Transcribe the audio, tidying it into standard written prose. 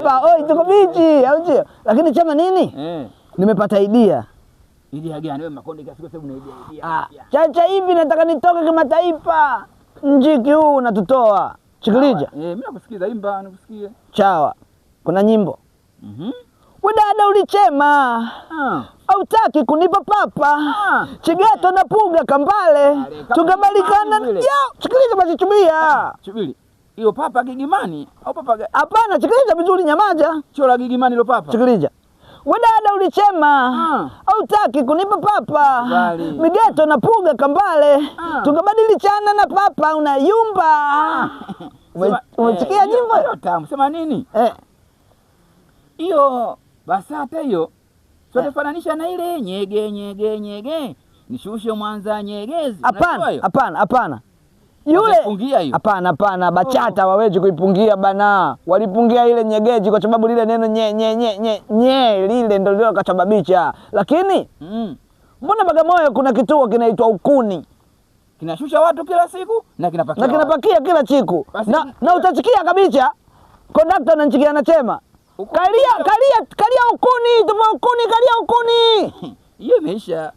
Oi, tuko bichi, au sio? Lakini chama nini? Nimepata idea. Idea gani wewe Makonde kiasi kwa una idea? Chacha hivi nataka nitoke kimataifa. Mjiki huu unatutoa. Sikiliza. Mimi nakusikiza, imba nakusikia. Chawa. Kuna nyimbo. Wewe dada ulichema. Hautaki kunipa papa. Chigeto na Puga Kambale. Tukabalikana. Sikiliza basi chubia. Chubili. Hiyo papa Gigimani au papa? Hapana, sikiliza vizuri nyamaza. Chola Gigimani lo papa. Sikiliza. Wewe dada ulichema. Hautaki kunipa papa. Migeto na Puga Kambale. Tukabadilishana na papa unayumba. Umesikia nyimbo? Tamu. Sema nini? Hiyo BASATA hiyo. Sote fananisha na ile nyege. Nishushe Mwanza Nyegezi. Hapana. Yule hapana BACHATA hawawezi kuipungia bana. Walipungia ile Nyegezi kwa sababu lile neno nye lile ndio lilo kasababisha. Lakini mbona Bagamoyo kuna kituo kinaitwa Ukuni? Kinashusha watu kila siku na kinapakia kila siku. Na utasikia kabisa kondakta na nchikia anasema kalia Ukuni, tupo Ukuni, kalia Ukuni. Hiyo imeisha.